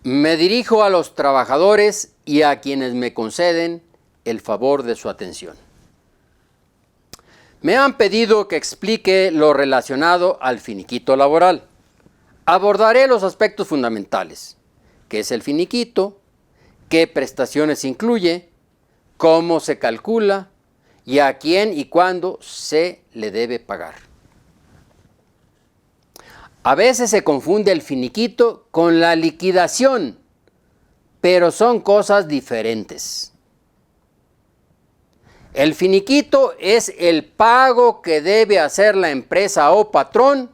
Me dirijo a los trabajadores y a quienes me conceden el favor de su atención. Me han pedido que explique lo relacionado al finiquito laboral. Abordaré los aspectos fundamentales: qué es el finiquito, qué prestaciones incluye, cómo se calcula y a quién y cuándo se le debe pagar. A veces se confunde el finiquito con la liquidación, pero son cosas diferentes. El finiquito es el pago que debe hacer la empresa o patrón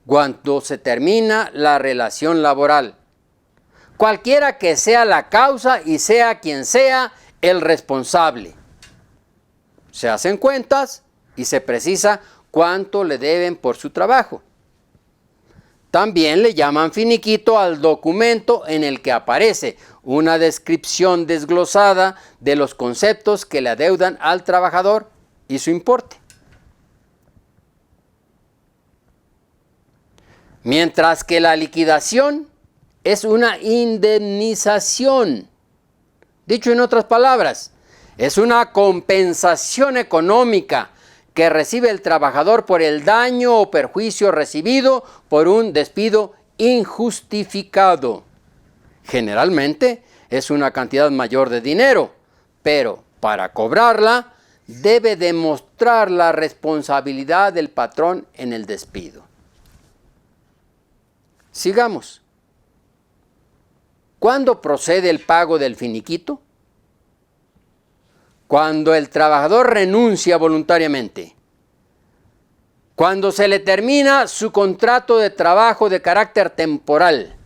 cuando se termina la relación laboral, cualquiera que sea la causa y sea quien sea el responsable. Se hacen cuentas y se precisa cuánto le deben por su trabajo. También le llaman finiquito al documento en el que aparece una descripción desglosada de los conceptos que le adeudan al trabajador y su importe. Mientras que la liquidación es una indemnización. Dicho en otras palabras, es una compensación económica que recibe el trabajador por el daño o perjuicio recibido por un despido injustificado. Generalmente es una cantidad mayor de dinero, pero para cobrarla debe demostrar la responsabilidad del patrón en el despido. Sigamos. ¿Cuándo procede el pago del finiquito? Cuando el trabajador renuncia voluntariamente, cuando se le termina su contrato de trabajo de carácter temporal,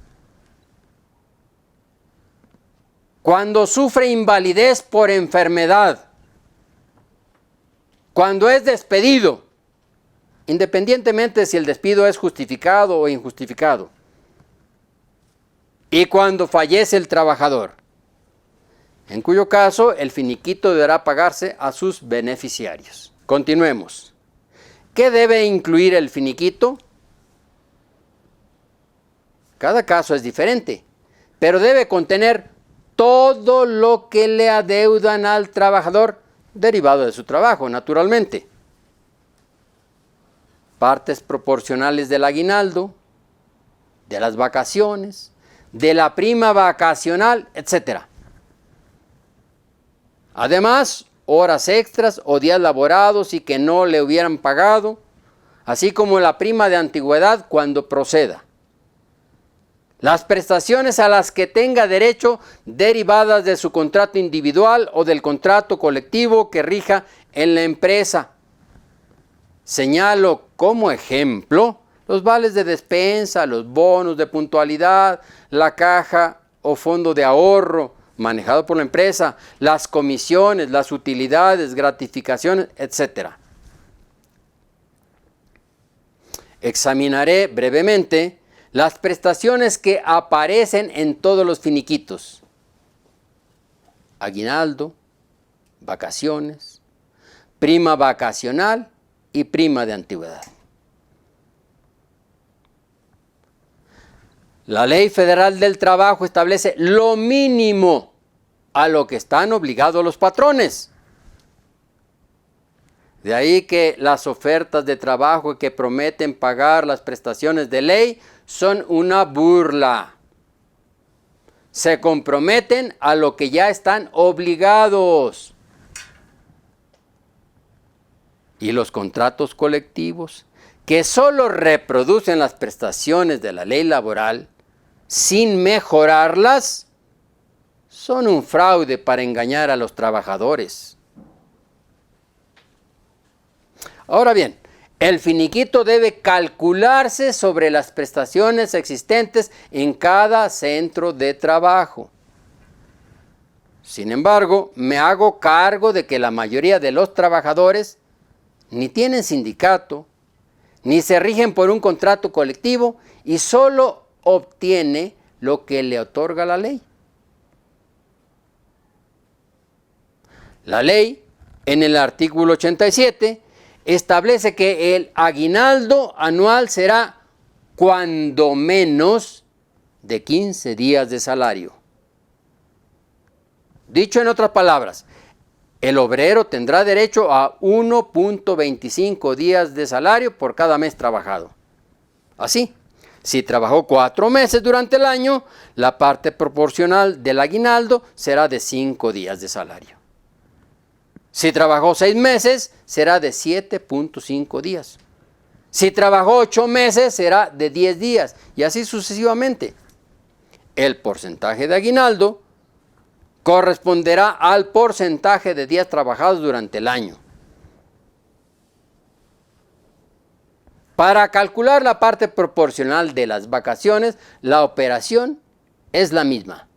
cuando sufre invalidez por enfermedad, cuando es despedido, independientemente de si el despido es justificado o injustificado, y cuando fallece el trabajador, en cuyo caso el finiquito deberá pagarse a sus beneficiarios. Continuemos. ¿Qué debe incluir el finiquito? Cada caso es diferente, pero debe contener todo lo que le adeudan al trabajador derivado de su trabajo, naturalmente. Partes proporcionales del aguinaldo, de las vacaciones, de la prima vacacional, etc. Además, horas extras o días laborados y que no le hubieran pagado, así como la prima de antigüedad cuando proceda. Las prestaciones a las que tenga derecho derivadas de su contrato individual o del contrato colectivo que rija en la empresa. Señalo como ejemplo los vales de despensa, los bonos de puntualidad, la caja o fondo de ahorro manejado por la empresa, las comisiones, las utilidades, gratificaciones, etc. Examinaré brevemente las prestaciones que aparecen en todos los finiquitos: aguinaldo, vacaciones, prima vacacional y prima de antigüedad. La Ley Federal del Trabajo establece lo mínimo a lo que están obligados los patrones. De ahí que las ofertas de trabajo que prometen pagar las prestaciones de ley son una burla. Se comprometen a lo que ya están obligados. Y los contratos colectivos, que solo reproducen las prestaciones de la ley laboral sin mejorarlas, son un fraude para engañar a los trabajadores. Ahora bien, el finiquito debe calcularse sobre las prestaciones existentes en cada centro de trabajo. Sin embargo, me hago cargo de que la mayoría de los trabajadores ni tienen sindicato, ni se rigen por un contrato colectivo y solo obtiene lo que le otorga la ley. La ley, en el artículo 87, establece que el aguinaldo anual será cuando menos de 15 días de salario. Dicho en otras palabras, el obrero tendrá derecho a 1.25 días de salario por cada mes trabajado. Así, si trabajó 4 meses durante el año, la parte proporcional del aguinaldo será de 5 días de salario. Si trabajó 6 meses, será de 7.5 días. Si trabajó 8 meses, será de 10 días, y así sucesivamente. El porcentaje de aguinaldo corresponderá al porcentaje de días trabajados durante el año. Para calcular la parte proporcional de las vacaciones, la operación es la misma.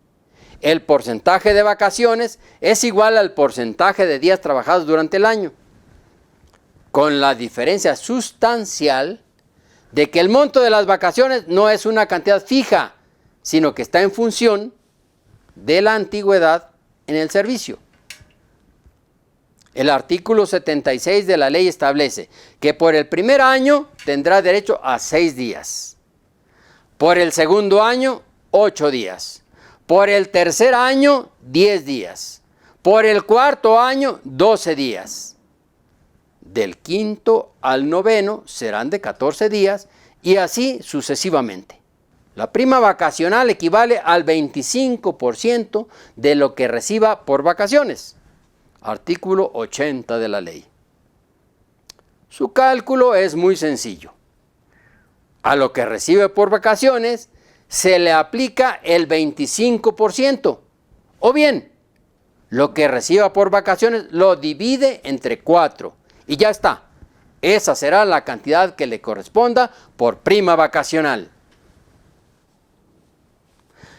El porcentaje de vacaciones es igual al porcentaje de días trabajados durante el año, con la diferencia sustancial de que el monto de las vacaciones no es una cantidad fija, sino que está en función de la antigüedad en el servicio. El artículo 76 de la ley establece que por el primer año tendrá derecho a 6 días, por el segundo año 8 días, por el tercer año 10 días, por el cuarto año 12 días. Del quinto al noveno serán de 14 días y así sucesivamente. La prima vacacional equivale al 25% de lo que reciba por vacaciones. Artículo 80 de la ley. Su cálculo es muy sencillo. A lo que recibe por vacaciones se le aplica el 25%. O bien, lo que reciba por vacaciones lo divide entre 4. Y ya está. Esa será la cantidad que le corresponda por prima vacacional.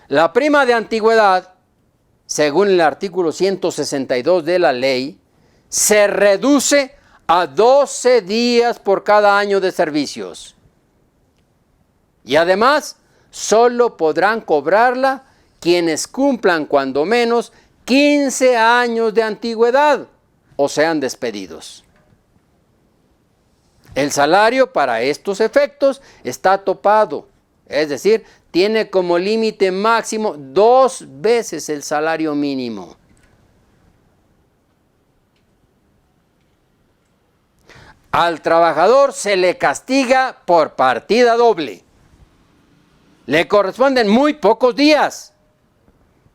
La prima de antigüedad, según el artículo 162 de la ley, se reduce a 12 días por cada año de servicios. Y además, solo podrán cobrarla quienes cumplan cuando menos 15 años de antigüedad o sean despedidos. El salario para estos efectos está topado, es decir, tiene como límite máximo 2 veces el salario mínimo. Al trabajador se le castiga por partida doble. Le corresponden muy pocos días.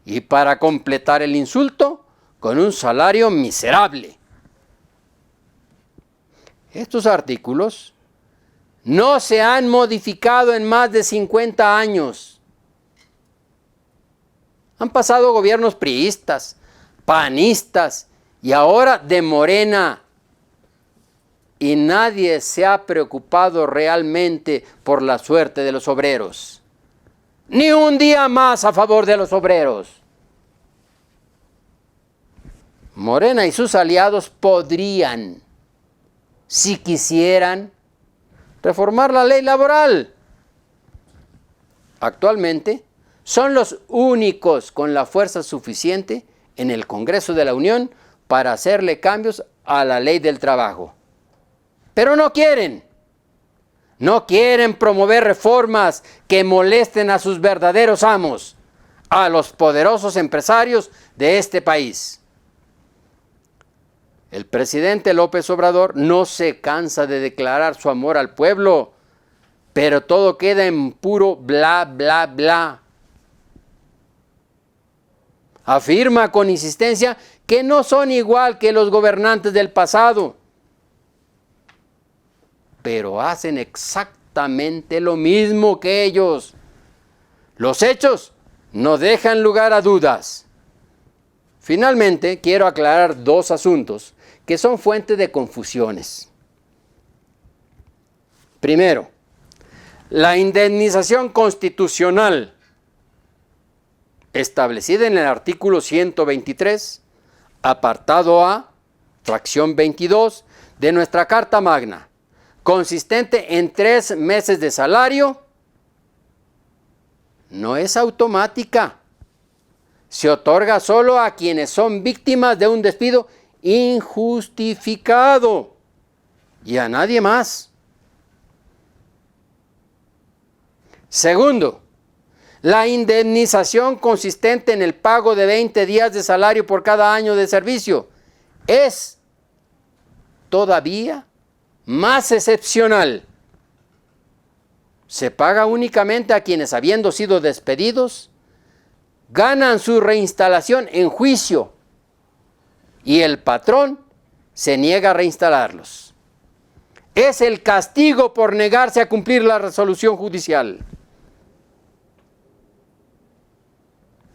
Y para completar el insulto, con un salario miserable. Estos artículos no se han modificado en más de 50 años. Han pasado gobiernos priistas, panistas y ahora de Morena. Y nadie se ha preocupado realmente por la suerte de los obreros. Ni un día más a favor de los obreros. Morena y sus aliados podrían, si quisieran, reformar la ley laboral. Actualmente son los únicos con la fuerza suficiente en el Congreso de la Unión para hacerle cambios a la ley del trabajo. Pero no quieren. No quieren promover reformas que molesten a sus verdaderos amos, a los poderosos empresarios de este país. El presidente López Obrador no se cansa de declarar su amor al pueblo, pero todo queda en puro bla, bla, bla. Afirma con insistencia que no son igual que los gobernantes del pasado, pero hacen exactamente lo mismo que ellos. Los hechos no dejan lugar a dudas. Finalmente, quiero aclarar 2 asuntos que son fuente de confusiones. Primero, la indemnización constitucional establecida en el artículo 123, apartado A, fracción 22 de nuestra Carta Magna, consistente en 3 meses de salario, no es automática. Se otorga solo a quienes son víctimas de un despido injustificado. y a nadie más. Segundo, la indemnización consistente en el pago de 20 días de salario por cada año de servicio es todavía más excepcional. Se paga únicamente a quienes, habiendo sido despedidos, ganan su reinstalación en juicio y el patrón se niega a reinstalarlos. Es el castigo por negarse a cumplir la resolución judicial.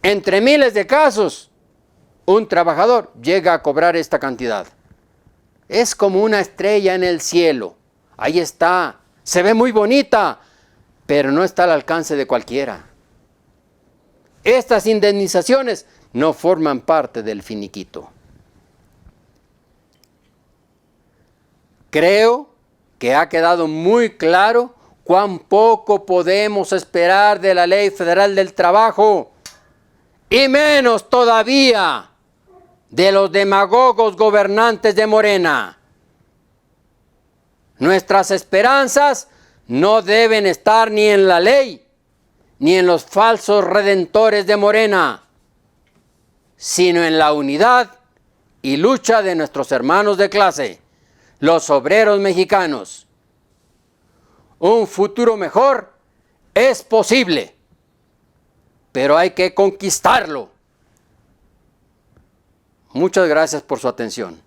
Entre miles de casos, un trabajador llega a cobrar esta cantidad. Es como una estrella en el cielo. Ahí está. Se ve muy bonita, pero no está al alcance de cualquiera. Estas indemnizaciones no forman parte del finiquito. Creo que ha quedado muy claro cuán poco podemos esperar de la Ley Federal del Trabajo, y menos todavía de los demagogos gobernantes de Morena. Nuestras esperanzas no deben estar ni en la ley, ni en los falsos redentores de Morena, sino en la unidad y lucha de nuestros hermanos de clase, los obreros mexicanos. Un futuro mejor es posible, pero hay que conquistarlo. Muchas gracias por su atención.